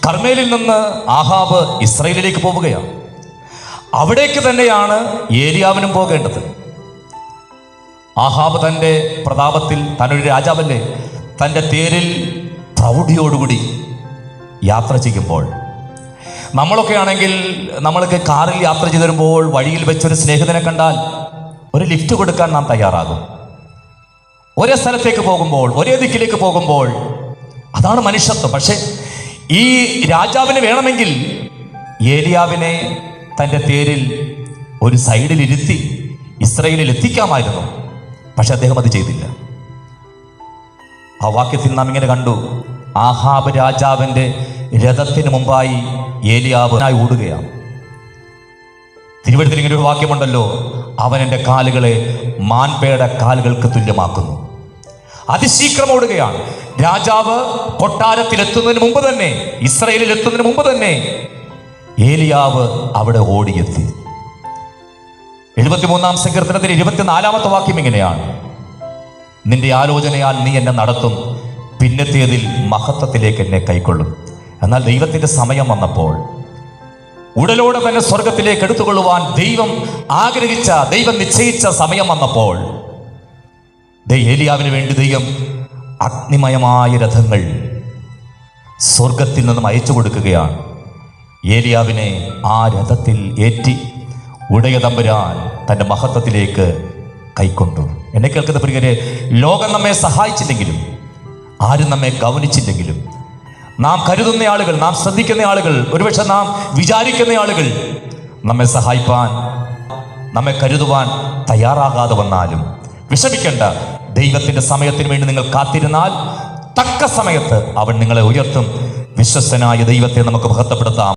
കർമ്മേലിൽ നിന്ന് ആഹാബ് ഇസ്രായേലിലേക്ക് പോവുകയാണ്. അവിടേക്ക് തന്നെയാണ് ഏലിയാവിനും പോകേണ്ടത്. ആഹാബ് തൻ്റെ പ്രതാപത്തിൽ, തന്നൊരു രാജാവല്ലേ, തൻ്റെ തേരിൽ പ്രൗഢിയോടുകൂടി യാത്ര ചെയ്യുമ്പോൾ, നമ്മളൊക്കെ ആണെങ്കിൽ നമ്മൾക്ക് കാറിൽ യാത്ര ചെയ്ത് വരുമ്പോൾ വഴിയിൽ വെച്ചൊരു സ്നേഹിതനെ കണ്ടാൽ ഒരു ലിഫ്റ്റ് കൊടുക്കാൻ നാം തയ്യാറാകും. ഒരേ സ്ഥലത്തേക്ക് പോകുമ്പോൾ, ഒരേ ദിക്കിലേക്ക് പോകുമ്പോൾ, അതാണ് മനുഷ്യത്വം. പക്ഷെ ഈ രാജാവിന് വേണമെങ്കിൽ ഏലിയാവിനെ തൻ്റെ തേരിൽ ഒരു സൈഡിൽ ഇരുത്തി ഇസ്രായേലിൽ എത്തിക്കാമായിരുന്നു. പക്ഷെ അദ്ദേഹം അത് ചെയ്തില്ല. ആ വാക്യത്തിൽ നാം ഇങ്ങനെ കണ്ടു, ആഹാബ് രാജാവിൻ്റെ രഥത്തിന് മുമ്പായി ഏലിയാവിനായി ഓടുകയാണ്. തിരുവഴുത്തിൽ ഇങ്ങനെ ഒരു വാക്യമുണ്ടല്ലോ, അവൻ എൻ്റെ കാലുകളെ മാൻപേയുടെ കാലുകൾക്ക് തുല്യമാക്കുന്നു. അതിശീഘ്രം ഓടുകയാണ്. രാജാവ് കൊട്ടാരത്തിലെത്തുന്നതിന് മുമ്പ് തന്നെ, ഇസ്രായേലിൽ എത്തുന്നതിന് മുമ്പ് തന്നെ ഏലിയാവ് അവിടെ ഓടിയെത്തി. 73-ാം സങ്കീർത്തനത്തിൽ 24-ാമത്തെ വാക്യം ഇങ്ങനെയാണ്, നിന്റെ ആലോചനയാൽ നീ എന്നെ നടത്തും, പിന്നത്തേതിൽ മഹത്വത്തിലേക്ക് എന്നെ കൈക്കൊള്ളും. എന്നാൽ ദൈവത്തിന്റെ സമയം വന്നപ്പോൾ, ഉടലോടെ തന്നെ സ്വർഗത്തിലേക്ക് എടുത്തുകൊള്ളുവാൻ ദൈവം ആഗ്രഹിച്ച, ദൈവം നിശ്ചയിച്ച സമയം വന്നപ്പോൾ ഏലിയാവിന് വേണ്ടി ദൈവം അഗ്നിമയമായ രഥങ്ങൾ സ്വർഗത്തിൽ നിന്നും അയച്ചു കൊടുക്കുകയാണ്. ഏലിയാവിനെ ആ രഥത്തിൽ ഏറ്റി ഉടയ തമ്പുരാൻ തൻ്റെ മഹത്വത്തിലേക്ക് കൈക്കൊണ്ടു. എന്നെ കേൾക്കുന്ന പ്രിയരെ, ലോകം നമ്മെ സഹായിച്ചില്ലെങ്കിലും, ആരും നമ്മെ ഗൗനിച്ചില്ലെങ്കിലും, നാം കരുതുന്ന ആളുകൾ, നാം ശ്രദ്ധിക്കുന്ന ആളുകൾ, ഒരുപക്ഷെ നാം വിചാരിക്കുന്ന ആളുകൾ നമ്മെ സഹായിപ്പാൻ, നമ്മെ കരുതുവാൻ തയ്യാറാകാതെ വന്നാലും വിഷമിക്കേണ്ട. ദൈവത്തിന്റെ സമയത്തിന് വേണ്ടി നിങ്ങൾ കാത്തിരുന്നാൽ തക്ക സമയത്ത് അവൻ നിങ്ങളെ ഉയർത്തും. വിശ്വസ്തനായ ദൈവത്തെ നമുക്ക് മഹത്വപ്പെടുത്താം.